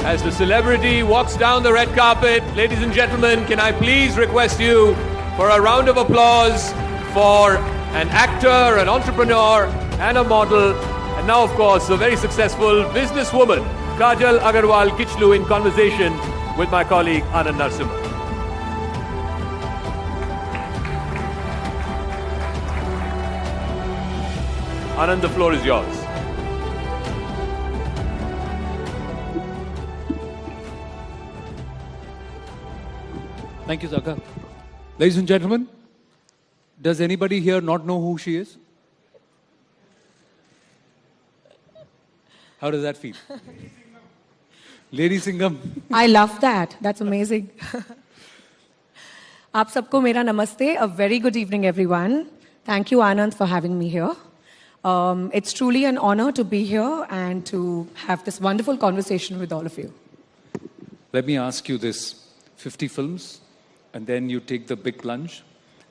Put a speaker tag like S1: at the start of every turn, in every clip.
S1: as the celebrity walks down the red carpet. Ladies and gentlemen, can I please request you for a round of applause for an actor, an entrepreneur, and a model, and now, of course, a very successful businesswoman, Kajal Agarwal Kichlu, in conversation with my colleague Anand Narsimha. Anand, the floor is yours.
S2: Thank you, Zaka. Ladies and gentlemen, does anybody here not know who she is? How does that feel? Lady Singham.
S3: I love that. That's amazing. Aap sabko mera namaste. A very good evening, everyone. Thank you, Anand, for having me here. It's truly an honor to be here and to have this wonderful conversation with all of you.
S2: Let me ask you this. 50 films, and then you take the big plunge,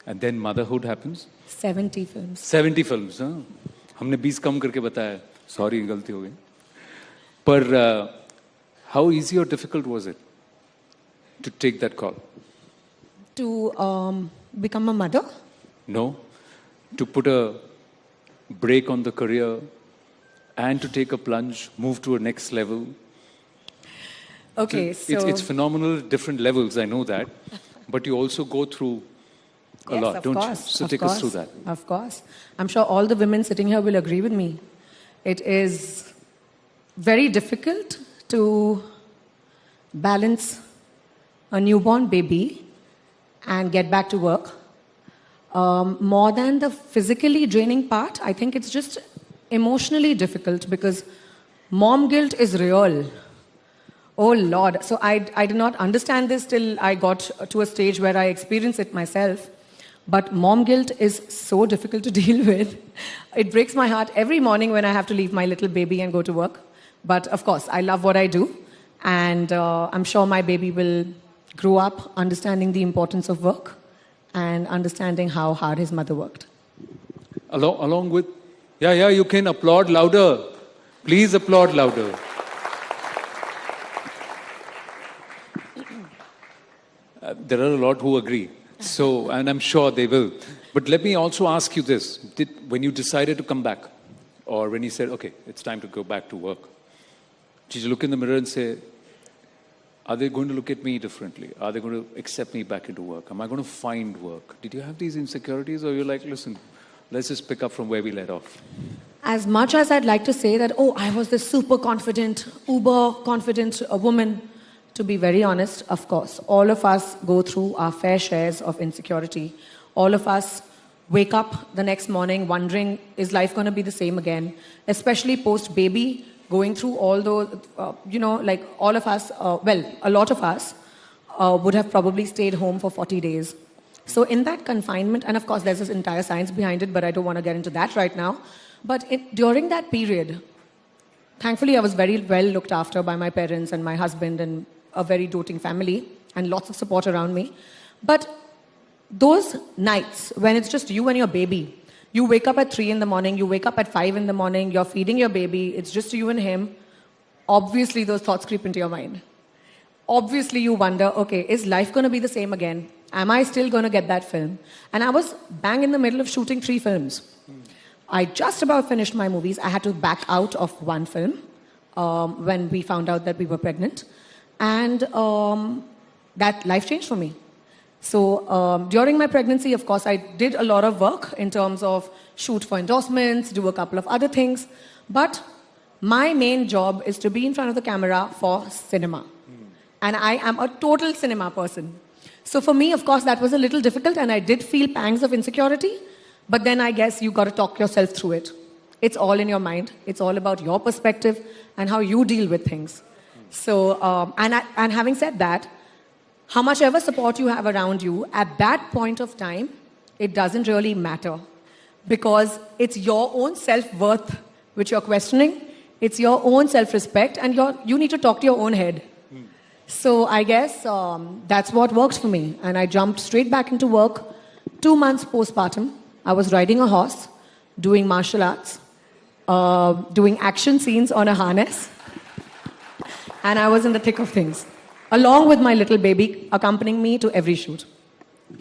S2: and then motherhood happens?
S3: 70 films.
S2: 70 films, huh? हमने 20 कम करके बताया. Sorry, गलती हो गई. But how easy or difficult was it to take that call?
S3: To become a mother?
S2: No. To put a break on the career and to take a plunge, move to a next level.
S3: Okay, so...
S2: It's phenomenal, different levels, I know that. But you also go through a lot, don't you? So take us through that.
S3: Of course. I'm sure all the women sitting here will agree with me. It is very difficult to balance a newborn baby and get back to work. More than the physically draining part, I think it's just emotionally difficult because mom guilt is real. Oh Lord. So I did not understand this till I got to a stage where I experienced it myself. But mom guilt is so difficult to deal with. It breaks my heart every morning when I have to leave my little baby and go to work. But of course, I love what I do. And I'm sure my baby will grow up understanding the importance of work and understanding how hard his mother worked.
S2: Along with... Yeah, you can applaud louder. Please applaud louder. There are a lot who agree. So, and I'm sure they will. But let me also ask you this. When you decided to come back, or when you said, okay, it's time to go back to work, did you look in the mirror and say, are they going to look at me differently? Are they going to accept me back into work? Am I going to find work? Did you have these insecurities, or you're like, listen, let's just pick up from where we let off?
S3: As much as I'd like to say that, oh, I was this super confident, uber confident woman, to be very honest, of course, all of us go through our fair shares of insecurity. All of us wake up the next morning wondering, is life going to be the same again? Especially post-baby, going through all those, like all of us, a lot of us would have probably stayed home for 40 days. So in that confinement, and of course there's this entire science behind it, but I don't want to get into that right now. But during that period, thankfully I was very well looked after by my parents and my husband and a very doting family and lots of support around me. But those nights when it's just you and your baby, you wake up at 3 in the morning, you wake up at 5 in the morning, you're feeding your baby, it's just you and him, obviously those thoughts creep into your mind. Obviously you wonder, okay, is life going to be the same again? Am I still going to get that film? And I was bang in the middle of shooting 3 films. I just about finished my movies. I had to back out of one film when we found out that we were pregnant. And that life changed for me. So during my pregnancy, of course, I did a lot of work in terms of shoot for endorsements, do a couple of other things. But my main job is to be in front of the camera for cinema. And I am a total cinema person. So for me, of course, that was a little difficult and I did feel pangs of insecurity. But then I guess you got to talk yourself through it. It's all in your mind. It's all about your perspective and how you deal with things. So, and having said that, how much ever support you have around you, at that point of time, it doesn't really matter. Because it's your own self-worth which you're questioning. It's your own self-respect and you need to talk to your own head. So I guess that's what worked for me. And I jumped straight back into work. 2 months postpartum, I was riding a horse, doing martial arts, doing action scenes on a harness. And I was in the thick of things, along with my little baby accompanying me to every shoot.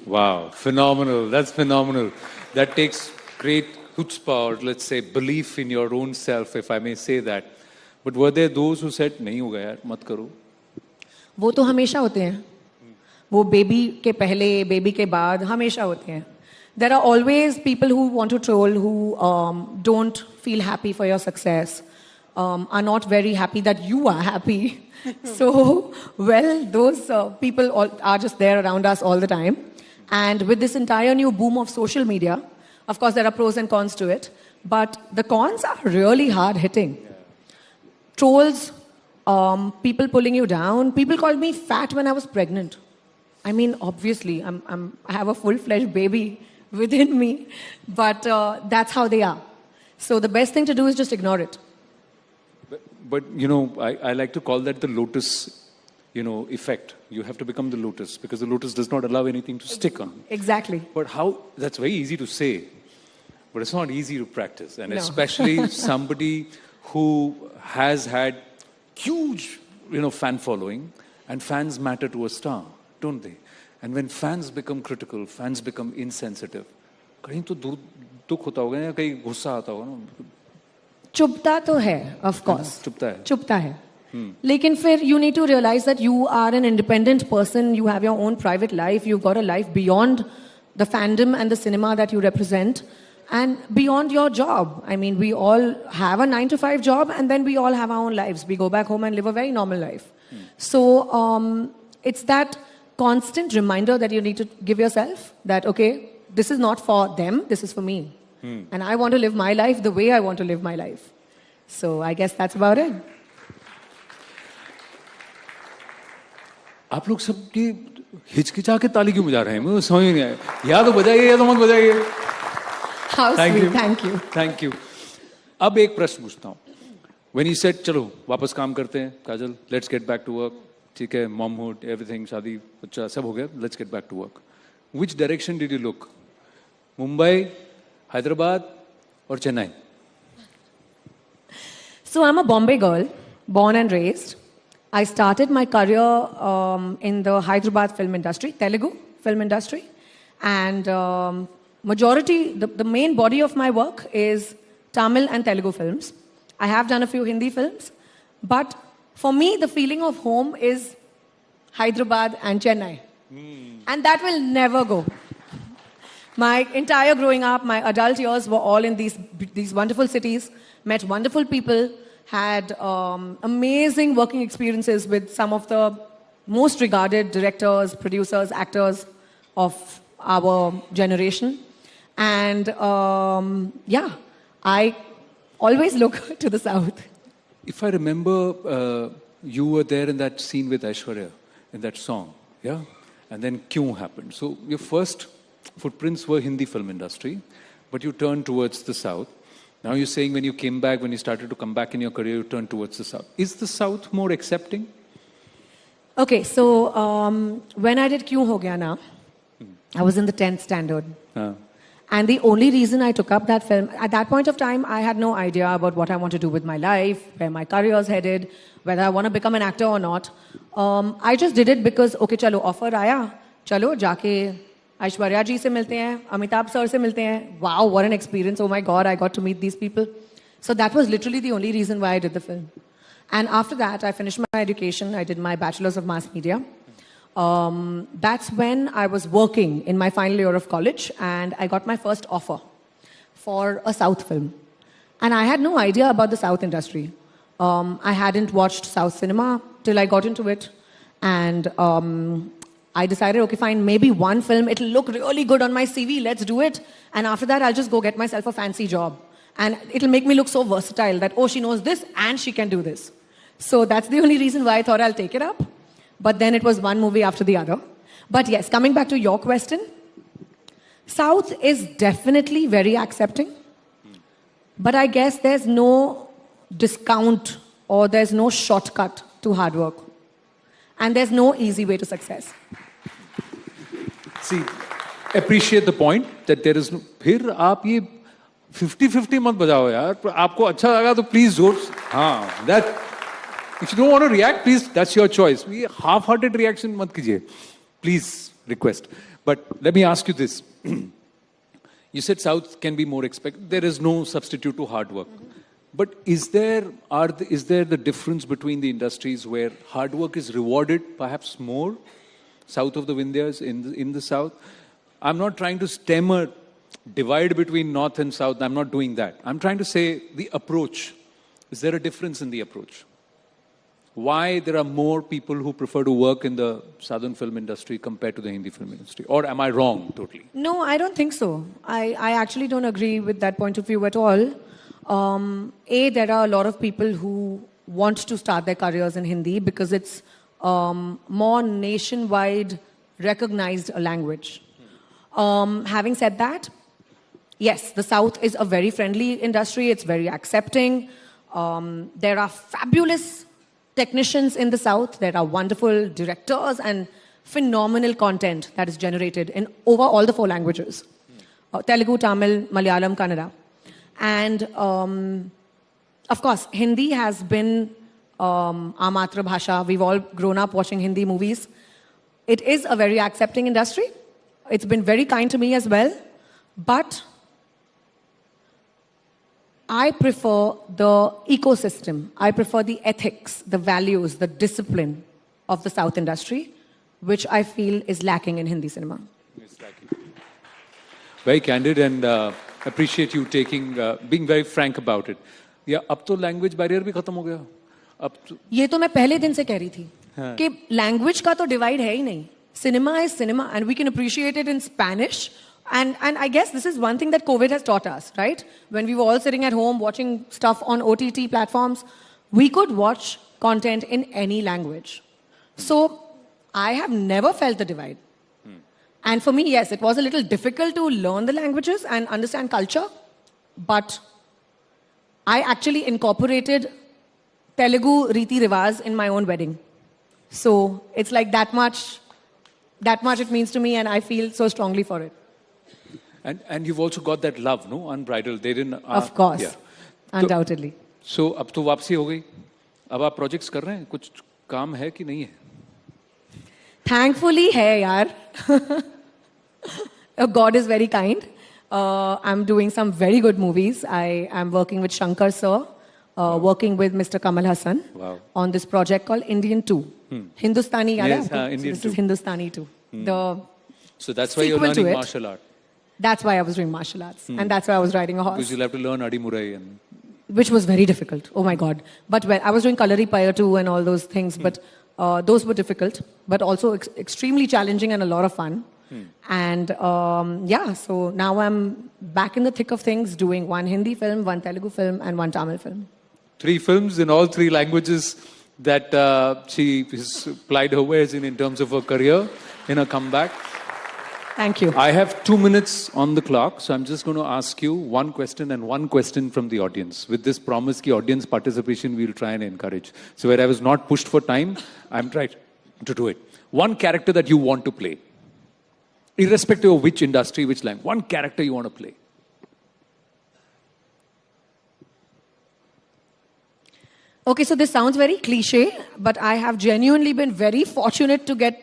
S2: Wow, phenomenal. That's phenomenal. That takes great chutzpah, or let's say belief in your own self, if I may say that. But were there those who said, नहीं होगा यार, मत करो?
S3: वो तो हमेशा होते हैं. वो बेबी के पहले, बेबी के बाद हमेशा होते हैं. There are always people who want to troll, who don't feel happy for your success, are not very happy that you are happy. So, well, those people are just there around us all the time. And with this entire new boom of social media, of course, there are pros and cons to it, but the cons are really hard hitting. Trolls, people pulling you down. People called me fat when I was pregnant. I mean, obviously, I have a full-fledged baby within me, but that's how they are. So the best thing to do is just ignore it.
S2: But you know, I like to call that the lotus, effect. You have to become the lotus, because the lotus does not allow anything to stick on.
S3: Exactly.
S2: But how? That's very easy to say, but it's not easy to practice. And
S3: No.
S2: especially somebody who has had huge, fan following, and fans matter to a star, don't they? And when fans become critical, fans become insensitive, कहीं तो दुख होता होगा या कहीं गुस्सा आता होगा ना?
S3: चुभता तो है, of course.
S2: चुभता है.
S3: लेकिन फिर you need to realize that you are an independent person, you have your own private life, you've got a life beyond the fandom and the cinema that you represent, and beyond your job. I mean, we all have a 9-to-5 job, and then we all have our own lives. We go back home and live a very normal life. So it's that constant reminder that you need to give yourself that, okay, this is not for them, this is for me. And I want to live my life the way I want to live my life. So I guess that's about it.
S2: आप लोग सब की हिचकिचा के ताली क्यों बजा रहे हैं? मुझे समझ नहीं आया. या तो बजाइए या तो मत बजाइए.
S3: How
S2: Thank
S3: sweet,
S2: you.
S3: thank you.
S2: Thank you. अब एक प्रश्न पूछता हूँ. When you said, चलो वापस काम करते हैं, काजल, let's get back to work. ठीक है, momhood, everything, शादी, बच्चा, सब हो गया. Let's get back to work. Which direction did you look? Mumbai, Hyderabad, or Chennai?
S3: So I'm a Bombay girl, born and raised. I started my career in the Hyderabad film industry, Telugu film industry. And majority, the main body of my work is Tamil and Telugu films. I have done a few Hindi films. But for me, the feeling of home is Hyderabad and Chennai. And that will never go. My entire growing up, my adult years were all in these wonderful cities, met wonderful people, had amazing working experiences with some of the most regarded directors, producers, actors of our generation. And I always look to the south.
S2: If I remember, you were there in that scene with Aishwarya, in that song, yeah? And then Kyun happened. So your first footprints were Hindi film industry, but you turned towards the south. Now you're saying when you started to come back in your career, you turned towards the south. Is the south more accepting?
S3: Okay, so when I did Kyun Ho Gaya Na, I was in the 10th standard. And the only reason I took up that film, at that point of time, I had no idea about what I want to do with my life, where my career is headed, whether I want to become an actor or not. I just did it because, okay, chalo, offer aaya, chalo, jaake Aishwarya ji se milte hain, Amitabh sir se milte hain. Wow, what an experience. Oh my God, I got to meet these people. So that was literally the only reason why I did the film. And after that, I finished my education. I did my Bachelor's of Mass Media. That's when I was working in my final year of college, and I got my first offer for a South film. And I had no idea about the South industry. I hadn't watched South cinema till I got into it. And I decided, okay, fine, maybe one film, it'll look really good on my CV, let's do it. And after that, I'll just go get myself a fancy job. And it'll make me look so versatile that, oh, she knows this and she can do this. So that's the only reason why I thought I'll take it up. But then it was one movie after the other. But yes, coming back to your question, South is definitely very accepting. But I guess there's no discount or there's no shortcut to hard work. And there's no easy way to success.
S2: See, appreciate the point that there is no... फिर आप ये 50-50 मत बजाओ यार. आपको अच्छा लगा तो please जोर. हाँ, that... If you don't want to react, please, that's your choice. We half-hearted reaction mat kijiye. Please request. But let me ask you this. You said South can be more expected. There is no substitute to hard work. But is there the difference between the industries where hard work is rewarded perhaps more south of the Vindhyas in the South? I'm not trying to stem a divide between North and South. I'm not doing that. I'm trying to say the approach. Is there a difference in the approach? Why there are more people who prefer to work in the Southern film industry compared to the Hindi film industry? Or am I wrong totally?
S3: No, I don't think so. I actually don't agree with that point of view at all. There are a lot of people who want to start their careers in Hindi because it's more nationwide recognized a language. Having said that, yes, the South is a very friendly industry. It's very accepting. There are fabulous technicians in the South. There are wonderful directors and phenomenal content that is generated in over all the 4 languages. Telugu, Tamil, Malayalam, Kannada. And of course, Hindi has been our matra bhasha. We've all grown up watching Hindi movies. It is a very accepting industry. It's been very kind to me as well. But I prefer the ecosystem. I prefer the ethics, the values, the discipline of the South industry, which I feel is lacking in Hindi cinema.
S2: It's lacking. Very candid and appreciate you being very frank about it. Yeah, अब तो language barrier भी खत्म हो गया. अब तो
S3: ये तो मैं पहले दिन से कह रही थी कि language का तो divide है ही नहीं. Cinema is cinema, and we can appreciate it in Spanish. And I guess this is one thing that COVID has taught us, right? When we were all sitting at home watching stuff on OTT platforms, we could watch content in any language. So I have never felt the divide. And for me, yes, it was a little difficult to learn the languages and understand culture. But I actually incorporated Telugu Riti Rivaz in my own wedding. So it's like that much it means to me, and I feel so strongly for it.
S2: And you've also got that love, no? Unbridled. They didn't...
S3: of course.
S2: Yeah.
S3: Undoubtedly.
S2: So, अब तो वापसी हो गई. अब आप projects कर रहे हैं? कुछ काम है कि नहीं है?
S3: Thankfully, hai yaar. God is very kind. I'm doing some very good movies. I am working with Shankar sir, working with Mr. Kamal Hassan on this project called Indian 2. Hindustani,
S2: yes,
S3: Indian
S2: Indian
S3: this
S2: 2.
S3: is Hindustani 2.
S2: So that's why you're learning martial art.
S3: That's why I was doing martial arts. And that's why I was riding a horse.
S2: Because you'll have to learn Adimurai and...
S3: Which was very difficult. Oh my God. But when I was doing Kalari Paya too and all those things. But those were difficult. But also extremely challenging and a lot of fun. And so now I'm back in the thick of things, doing 1 Hindi film, 1 Telugu film, and 1 Tamil film.
S2: 3 films in all 3 languages that she has plied her wares in terms of her career, in her comeback.
S3: Thank you.
S2: I have 2 minutes on the clock, so I'm just going to ask you 1 question and 1 question from the audience. With this promise ki audience participation, we'll try and encourage. So where I was not pushed for time, I'm trying to do it. 1 character that you want to play. Irrespective of which industry, which language. 1 character you want to play.
S3: Okay, so this sounds very cliche, but I have genuinely been very fortunate to get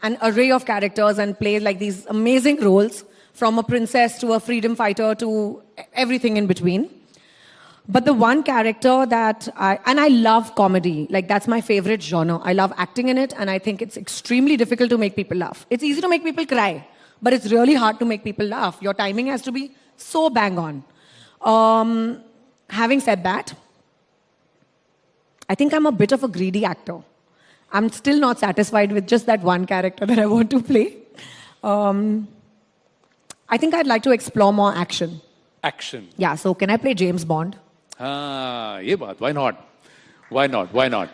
S3: an array of characters and play like these amazing roles, from a princess to a freedom fighter to everything in between. But the 1 character that I love comedy, like that's my favorite genre. I love acting in it, and I think it's extremely difficult to make people laugh. It's easy to make people cry, but it's really hard to make people laugh. Your timing has to be so bang on. Having said that, I think I'm a bit of a greedy actor. I'm still not satisfied with just that 1 character that I want to play. I think I'd like to explore more action.
S2: Action.
S3: Yeah, so can I play James Bond?
S2: Ye baat. Why not? Why not? Why not?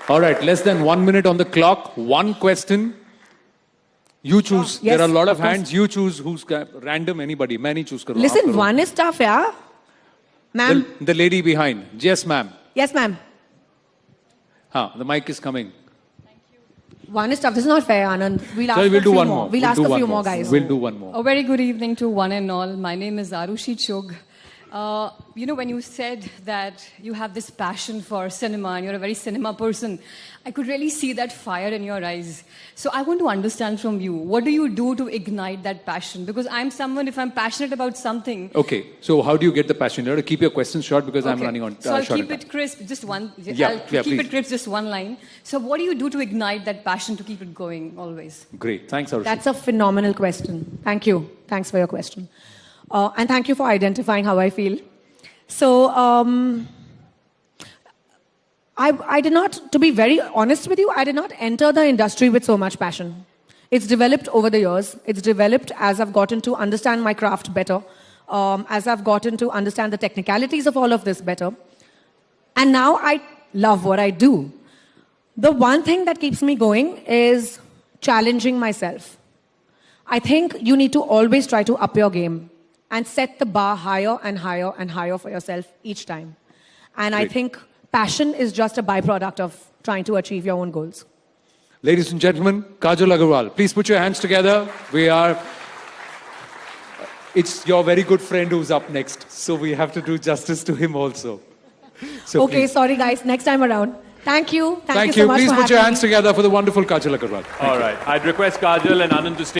S2: All right, less than 1 minute on the clock. 1 question. You choose.
S3: Yes,
S2: there are a lot of
S3: course.
S2: hands. You choose who's random, anybody. Main nahi choose karo.
S3: Listen, 1 is tough, yeah? Ma'am?
S2: The lady behind. Yes, ma'am.
S3: Yes, ma'am.
S2: The mic is coming.
S3: 1 is tough. This is not fair, Anand. We'll ask
S2: Sorry, we'll
S3: a
S2: do
S3: few
S2: one
S3: more.
S2: more.
S3: We'll ask a few more guys.
S2: We'll do 1 more.
S4: A very good evening to one and all. My name is Arushi Chog. When you said that you have this passion for cinema and you're a very cinema person, I could really see that fire in your eyes. So I want to understand from you, what do you do to ignite that passion? Because I'm someone, if I'm passionate about something...
S2: Okay, so how do you get the passion? You have to keep your questions short because I'm
S4: Okay.
S2: running on
S4: So I'll
S2: short
S4: keep
S2: on
S4: it crisp, just one.
S2: Yeah,
S4: Keep
S2: please.
S4: it crisp, just one line. So what do you do to ignite that passion to keep it going always?
S2: Great, thanks Arushi.
S3: That's a phenomenal question. Thank you. Thanks for your question. And thank you for identifying how I feel. So, I did not, to be very honest with you, I did not enter the industry with so much passion. It's developed over the years. It's developed as I've gotten to understand my craft better, as I've gotten to understand the technicalities of all of this better. And now I love what I do. The one thing that keeps me going is challenging myself. I think you need to always try to up your game and set the bar higher and higher and higher for yourself each time. And I
S2: Great.
S3: think passion is just a byproduct of trying to achieve your own goals.
S2: Ladies and gentlemen, Kajal Agarwal, please put your hands together. It's your very good friend who's up next, so we have to do justice to him also. So
S3: Okay,
S2: please.
S3: sorry guys, next time around. Thank you.
S2: Thank
S3: so
S2: you.
S3: much
S2: Please
S3: for
S2: put your
S3: having
S2: hands
S3: me.
S2: together for the wonderful Kajal Agarwal.
S1: All right. I'd request Kajal and Anand to stay.